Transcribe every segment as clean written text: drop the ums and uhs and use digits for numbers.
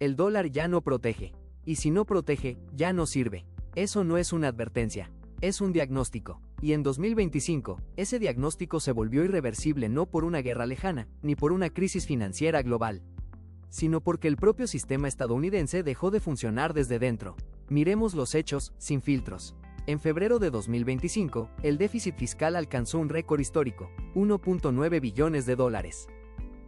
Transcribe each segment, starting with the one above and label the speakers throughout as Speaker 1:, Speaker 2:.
Speaker 1: El dólar ya no protege. Y si no protege, ya no sirve. Eso no es una advertencia, es un diagnóstico. Y en 2025, ese diagnóstico se volvió irreversible no por una guerra lejana, ni por una crisis financiera global, sino porque el propio sistema estadounidense dejó de funcionar desde dentro. Miremos los hechos, sin filtros. En febrero de 2025, el déficit fiscal alcanzó un récord histórico, 1.9 billones de dólares.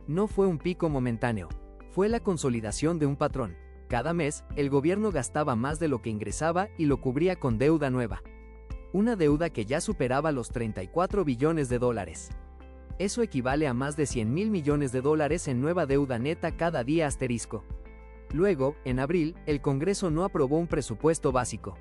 Speaker 1: No fue un pico momentáneo, fue la consolidación de un patrón. Cada mes, el gobierno gastaba más de lo que ingresaba y lo cubría con deuda nueva. Una deuda que ya superaba los 34 billones de dólares. Eso equivale a más de 100.000 millones de dólares en nueva deuda neta cada día asterisco. Luego, en abril, el Congreso no aprobó un presupuesto básico.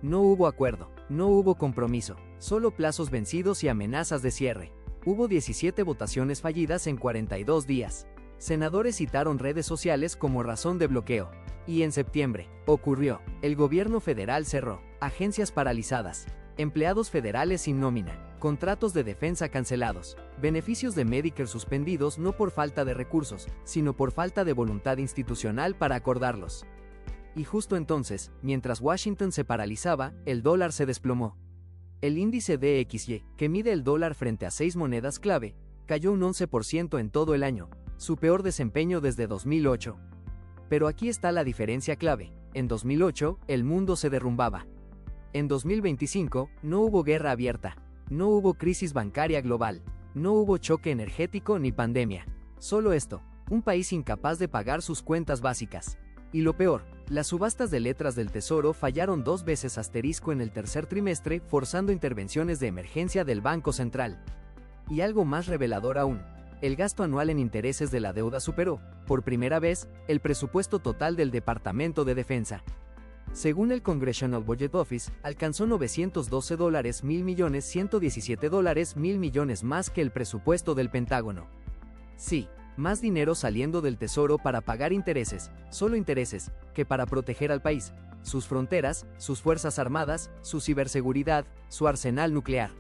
Speaker 1: No hubo acuerdo, no hubo compromiso, solo plazos vencidos y amenazas de cierre. Hubo 17 votaciones fallidas en 42 días. Senadores citaron redes sociales como razón de bloqueo. Y en septiembre, ocurrió. El gobierno federal cerró. Agencias paralizadas. Empleados federales sin nómina. Contratos de defensa cancelados. Beneficios de Medicare suspendidos no por falta de recursos, sino por falta de voluntad institucional para acordarlos. Y justo entonces, mientras Washington se paralizaba, el dólar se desplomó. El índice DXY, que mide el dólar frente a 6 monedas clave, cayó un 11% en todo el año, su peor desempeño desde 2008. Pero aquí está la diferencia clave. En 2008, el mundo se derrumbaba. En 2025, no hubo guerra abierta, no hubo crisis bancaria global, no hubo choque energético ni pandemia. Solo esto, un país incapaz de pagar sus cuentas básicas. Y lo peor, las subastas de letras del Tesoro fallaron 2 veces asterisco en el tercer trimestre, forzando intervenciones de emergencia del Banco Central. Y algo más revelador aún, el gasto anual en intereses de la deuda superó, por primera vez, el presupuesto total del Departamento de Defensa. Según el Congressional Budget Office, alcanzó $912.000 millones, $117.000 millones más que el presupuesto del Pentágono. Sí, más dinero saliendo del Tesoro para pagar intereses, solo intereses, que para proteger al país, sus fronteras, sus fuerzas armadas, su ciberseguridad, su arsenal nuclear.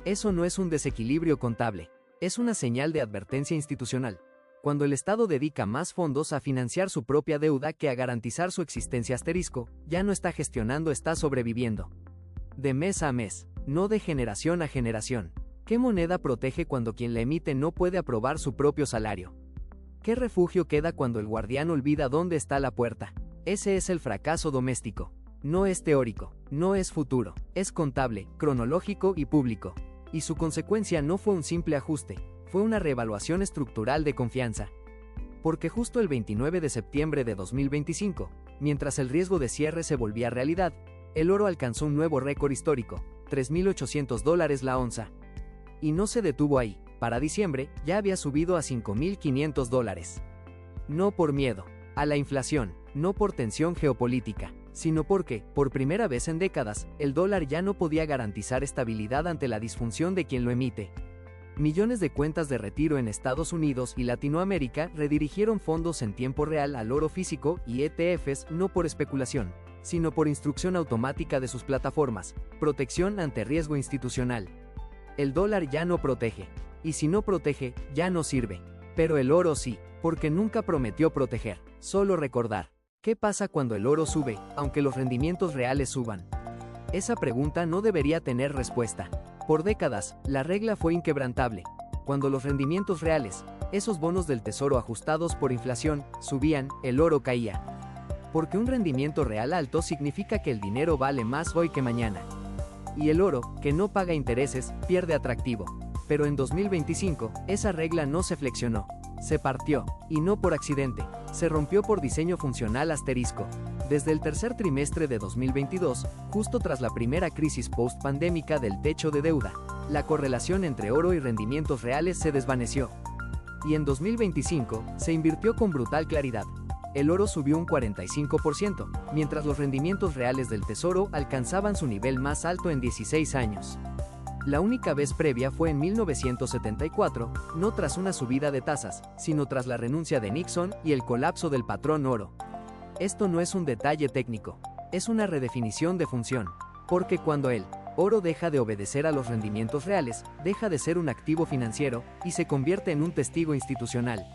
Speaker 1: Eso no es un desequilibrio contable, es una señal de advertencia institucional. Cuando el Estado dedica más fondos a financiar su propia deuda que a garantizar su existencia asterisco, ya no está gestionando, está sobreviviendo. De mes a mes, no de generación a generación. ¿Qué moneda protege cuando quien la emite no puede aprobar su propio salario? ¿Qué refugio queda cuando el guardián olvida dónde está la puerta? Ese es el fracaso doméstico. No es teórico, no es futuro, es contable, cronológico y público. Y su consecuencia no fue un simple ajuste, fue una reevaluación estructural de confianza. Porque justo el 29 de septiembre de 2025, mientras el riesgo de cierre se volvía realidad, el oro alcanzó un nuevo récord histórico, $3.800 la onza. Y no se detuvo ahí, para diciembre ya había subido a $5.500. No por miedo a la inflación, no por tensión geopolítica, sino porque, por primera vez en décadas, el dólar ya no podía garantizar estabilidad ante la disfunción de quien lo emite. Millones de cuentas de retiro en Estados Unidos y Latinoamérica redirigieron fondos en tiempo real al oro físico y ETFs no por especulación, sino por instrucción automática de sus plataformas, protección ante riesgo institucional. El dólar ya no protege, y si no protege, ya no sirve. Pero el oro sí, porque nunca prometió proteger, solo recordar. ¿Qué pasa cuando el oro sube, aunque los rendimientos reales suban? Esa pregunta no debería tener respuesta. Por décadas, la regla fue inquebrantable. Cuando los rendimientos reales, esos bonos del tesoro ajustados por inflación, subían, el oro caía. Porque un rendimiento real alto significa que el dinero vale más hoy que mañana. Y el oro, que no paga intereses, pierde atractivo. Pero en 2025, esa regla no se flexionó. Se partió, y no por accidente, se rompió por diseño funcional asterisco. Desde el tercer trimestre de 2022, justo tras la primera crisis post-pandémica del techo de deuda, la correlación entre oro y rendimientos reales se desvaneció. Y en 2025, se invirtió con brutal claridad. El oro subió un 45%, mientras los rendimientos reales del tesoro alcanzaban su nivel más alto en 16 años. La única vez previa fue en 1974, no tras una subida de tasas, sino tras la renuncia de Nixon y el colapso del patrón oro. Esto no es un detalle técnico, es una redefinición de función, porque cuando el oro deja de obedecer a los rendimientos reales, deja de ser un activo financiero y se convierte en un testigo institucional.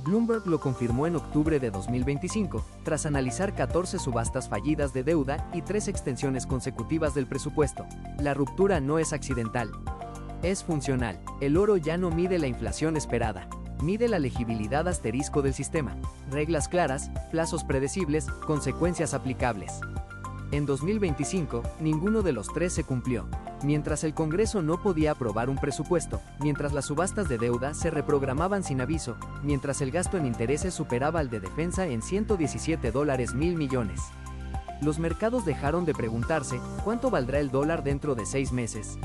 Speaker 1: Bloomberg lo confirmó en octubre de 2025, tras analizar 14 subastas fallidas de deuda y 3 extensiones consecutivas del presupuesto. La ruptura no es accidental. Es funcional. El oro ya no mide la inflación esperada. Mide la legibilidad asterisco del sistema. Reglas claras, plazos predecibles, consecuencias aplicables. En 2025, ninguno de los tres se cumplió. Mientras el Congreso no podía aprobar un presupuesto, mientras las subastas de deuda se reprogramaban sin aviso, mientras el gasto en intereses superaba al de defensa en $117.000 millones. Los mercados dejaron de preguntarse, ¿cuánto valdrá el dólar dentro de 6 meses?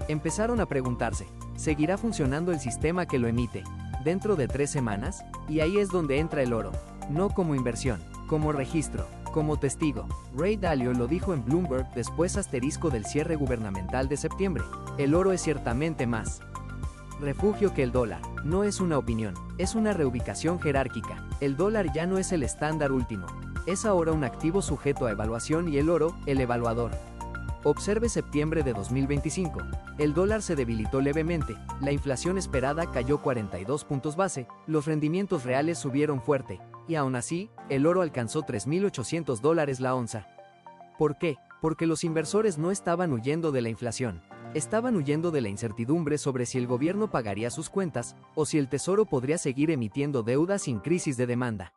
Speaker 1: Empezaron a preguntarse, ¿seguirá funcionando el sistema que lo emite dentro de 3 semanas? Y ahí es donde entra el oro, no como inversión, como registro, como testigo. Ray Dalio lo dijo en Bloomberg después asterisco del cierre gubernamental de septiembre. El oro es ciertamente más refugio que el dólar. No es una opinión, es una reubicación jerárquica. El dólar ya no es el estándar último. Es ahora un activo sujeto a evaluación y el oro, el evaluador. Observe septiembre de 2025. El dólar se debilitó levemente, la inflación esperada cayó 42 puntos base, los rendimientos reales subieron fuerte, y aún así, el oro alcanzó $3.800 la onza. ¿Por qué? Porque los inversores no estaban huyendo de la inflación. Estaban huyendo de la incertidumbre sobre si el gobierno pagaría sus cuentas, o si el Tesoro podría seguir emitiendo deuda sin crisis de demanda.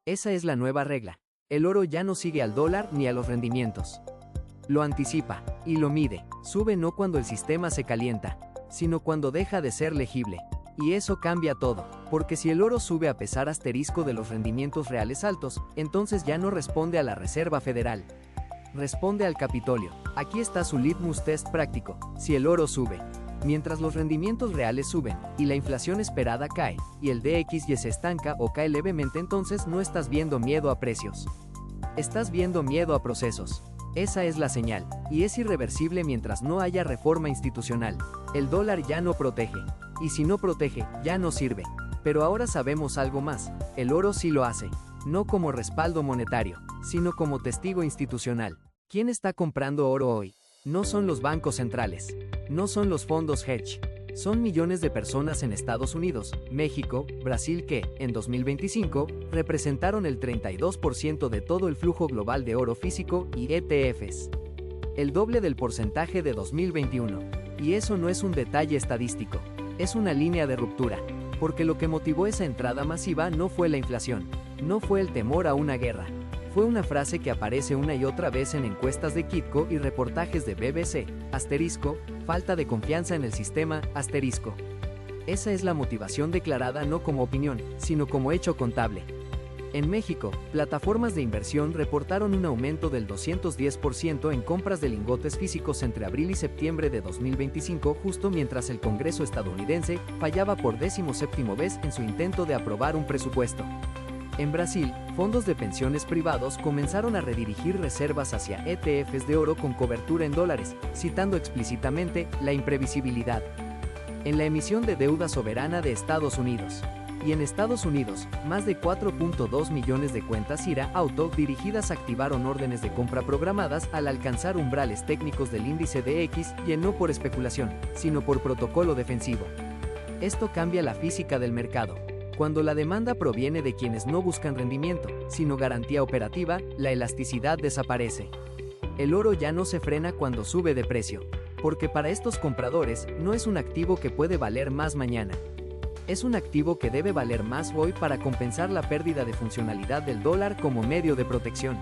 Speaker 1: Esa es la nueva regla. El oro ya no sigue al dólar ni a los rendimientos. Lo anticipa, y lo mide. Sube no cuando el sistema se calienta, sino cuando deja de ser legible. Y eso cambia todo, porque si el oro sube a pesar asterisco de los rendimientos reales altos, entonces ya no responde a la Reserva Federal. Responde al Capitolio. Aquí está su litmus test práctico. Si el oro sube, mientras los rendimientos reales suben, y la inflación esperada cae, y el DXY se estanca o cae levemente, entonces no estás viendo miedo a precios. Estás viendo miedo a procesos. Esa es la señal, y es irreversible mientras no haya reforma institucional. El dólar ya no protege, y si no protege, ya no sirve. Pero ahora sabemos algo más, el oro sí lo hace, no como respaldo monetario, sino como testigo institucional. ¿Quién está comprando oro hoy? No son los bancos centrales, no son los fondos hedge. Son millones de personas en Estados Unidos, México, Brasil que, en 2025, representaron el 32% de todo el flujo global de oro físico y ETFs. El doble del porcentaje de 2021. Y eso no es un detalle estadístico, es una línea de ruptura. Porque lo que motivó esa entrada masiva no fue la inflación, no fue el temor a una guerra. Fue una frase que aparece una y otra vez en encuestas de Kitco y reportajes de BBC, asterisco, falta de confianza en el sistema, asterisco. Esa es la motivación declarada no como opinión, sino como hecho contable. En México, plataformas de inversión reportaron un aumento del 210% en compras de lingotes físicos entre abril y septiembre de 2025, justo mientras el Congreso estadounidense fallaba por 17ª vez en su intento de aprobar un presupuesto. En Brasil, fondos de pensiones privados comenzaron a redirigir reservas hacia ETFs de oro con cobertura en dólares, citando explícitamente la imprevisibilidad en la emisión de deuda soberana de Estados Unidos. Y en Estados Unidos, más de 4.2 millones de cuentas IRA auto dirigidas activaron órdenes de compra programadas al alcanzar umbrales técnicos del índice DX y no por especulación, sino por protocolo defensivo. Esto cambia la física del mercado. Cuando la demanda proviene de quienes no buscan rendimiento, sino garantía operativa, la elasticidad desaparece. El oro ya no se frena cuando sube de precio, porque para estos compradores no es un activo que puede valer más mañana. Es un activo que debe valer más hoy para compensar la pérdida de funcionalidad del dólar como medio de protección.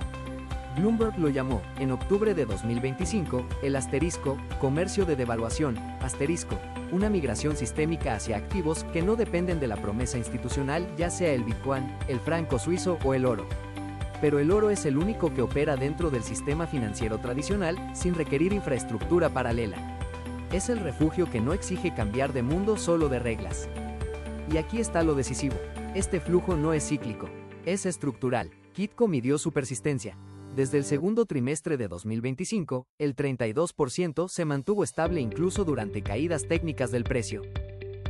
Speaker 1: Bloomberg lo llamó, en octubre de 2025, el asterisco, comercio de devaluación, asterisco, una migración sistémica hacia activos que no dependen de la promesa institucional, ya sea el Bitcoin, el franco suizo o el oro. Pero el oro es el único que opera dentro del sistema financiero tradicional, sin requerir infraestructura paralela. Es el refugio que no exige cambiar de mundo, solo de reglas. Y aquí está lo decisivo, este flujo no es cíclico, es estructural. Kitco midió su persistencia. Desde el segundo trimestre de 2025, el 32% se mantuvo estable incluso durante caídas técnicas del precio.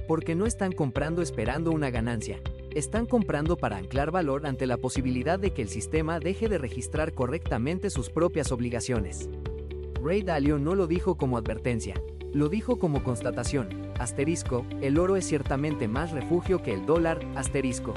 Speaker 1: Porque no están comprando esperando una ganancia, están comprando para anclar valor ante la posibilidad de que el sistema deje de registrar correctamente sus propias obligaciones. Ray Dalio no lo dijo como advertencia, lo dijo como constatación. asterisco, el oro es ciertamente más refugio que el dólar, asterisco.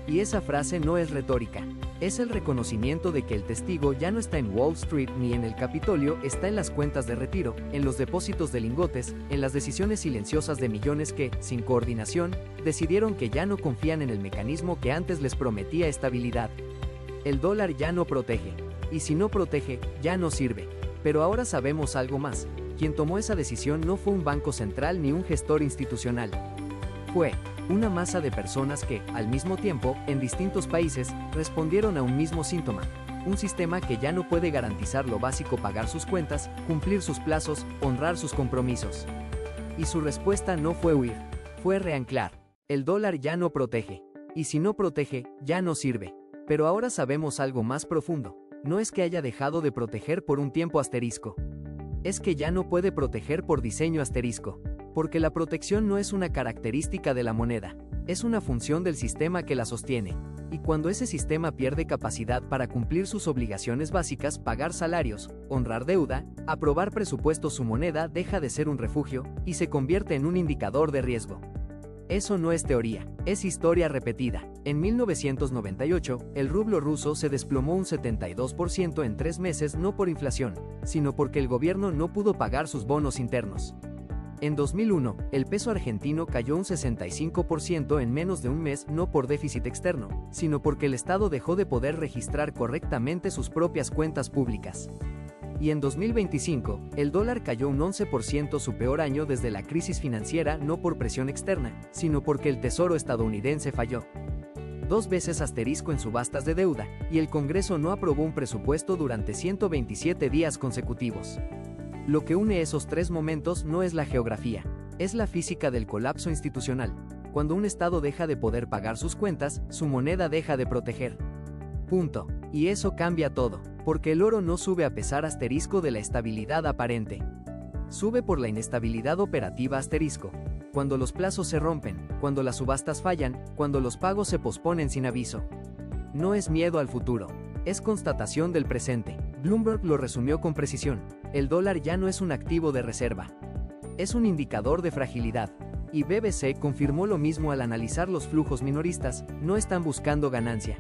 Speaker 1: Y esa frase no es retórica. Es el reconocimiento de que el testigo ya no está en Wall Street ni en el Capitolio, está en las cuentas de retiro, en los depósitos de lingotes, en las decisiones silenciosas de millones que, sin coordinación, decidieron que ya no confían en el mecanismo que antes les prometía estabilidad. El dólar ya no protege. Y si no protege, ya no sirve. Pero ahora sabemos algo más. Quien tomó esa decisión no fue un banco central ni un gestor institucional. Fue una masa de personas que, al mismo tiempo, en distintos países, respondieron a un mismo síntoma. Un sistema que ya no puede garantizar lo básico: pagar sus cuentas, cumplir sus plazos, honrar sus compromisos. Y su respuesta no fue huir, fue reanclar. El dólar ya no protege. Y si no protege, ya no sirve. Pero ahora sabemos algo más profundo. No es que haya dejado de proteger por un tiempo, asterisco. Es que ya no puede proteger por diseño, asterisco. Porque la protección no es una característica de la moneda, es una función del sistema que la sostiene. Y cuando ese sistema pierde capacidad para cumplir sus obligaciones básicas, pagar salarios, honrar deuda, aprobar presupuestos, su moneda deja de ser un refugio y se convierte en un indicador de riesgo. Eso no es teoría, es historia repetida. En 1998, el rublo ruso se desplomó un 72% en 3 meses, no por inflación, sino porque el gobierno no pudo pagar sus bonos internos. En 2001, el peso argentino cayó un 65% en menos de un mes, no por déficit externo, sino porque el Estado dejó de poder registrar correctamente sus propias cuentas públicas. Y en 2025, el dólar cayó un 11%, su peor año desde la crisis financiera, no por presión externa, sino porque el Tesoro estadounidense falló 2 veces, asterisco, en subastas de deuda, y el Congreso no aprobó un presupuesto durante 127 días consecutivos. Lo que une esos 3 momentos no es la geografía, es la física del colapso institucional. Cuando un Estado deja de poder pagar sus cuentas, su moneda deja de proteger. Punto. Y eso cambia todo, porque el oro no sube a pesar, asterisco, de la estabilidad aparente. Sube por la inestabilidad operativa, asterisco. Cuando los plazos se rompen, cuando las subastas fallan, cuando los pagos se posponen sin aviso. No es miedo al futuro, es constatación del presente. Bloomberg lo resumió con precisión. El dólar ya no es un activo de reserva. Es un indicador de fragilidad. Y BBC confirmó lo mismo al analizar los flujos minoristas. No están buscando ganancia.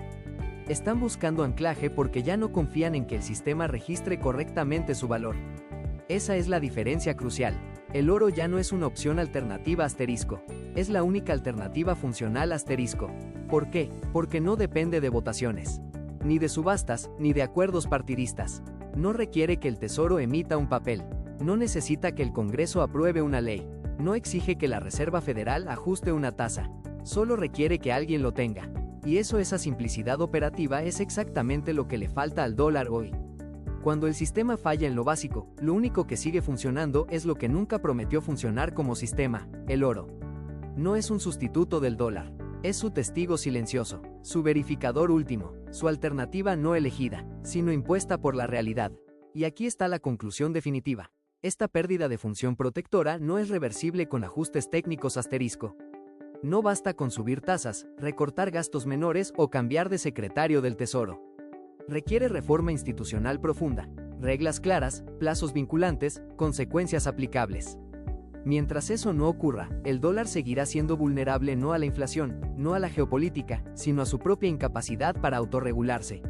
Speaker 1: Están buscando anclaje porque ya no confían en que el sistema registre correctamente su valor. Esa es la diferencia crucial. El oro ya no es una opción alternativa, asterisco. Es la única alternativa funcional, asterisco. ¿Por qué? Porque no depende de votaciones, ni de subastas, ni de acuerdos partidistas. No requiere que el Tesoro emita un papel. No necesita que el Congreso apruebe una ley. No exige que la Reserva Federal ajuste una tasa. Solo requiere que alguien lo tenga. Y esa simplicidad operativa es exactamente lo que le falta al dólar hoy. Cuando el sistema falla en lo básico, lo único que sigue funcionando es lo que nunca prometió funcionar como sistema: el oro. No es un sustituto del dólar. Es su testigo silencioso, su verificador último, su alternativa no elegida, sino impuesta por la realidad. Y aquí está la conclusión definitiva. Esta pérdida de función protectora no es reversible con ajustes técnicos, asterisco. No basta con subir tasas, recortar gastos menores o cambiar de secretario del Tesoro. Requiere reforma institucional profunda, reglas claras, plazos vinculantes, consecuencias aplicables. Mientras eso no ocurra, el dólar seguirá siendo vulnerable no a la inflación, no a la geopolítica, sino a su propia incapacidad para autorregularse.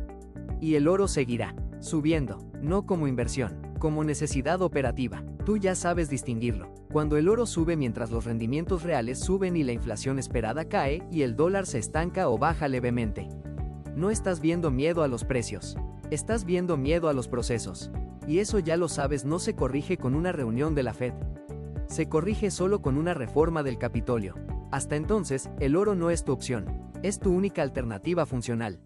Speaker 1: Y el oro seguirá subiendo, no como inversión, como necesidad operativa. Tú ya sabes distinguirlo. Cuando el oro sube mientras los rendimientos reales suben y la inflación esperada cae, y el dólar se estanca o baja levemente. No estás viendo miedo a los precios, estás viendo miedo a los procesos. Y eso ya lo sabes, no se corrige con una reunión de la Fed. Se corrige solo con una reforma del Capitolio. Hasta entonces, el oro no es tu opción, es tu única alternativa funcional.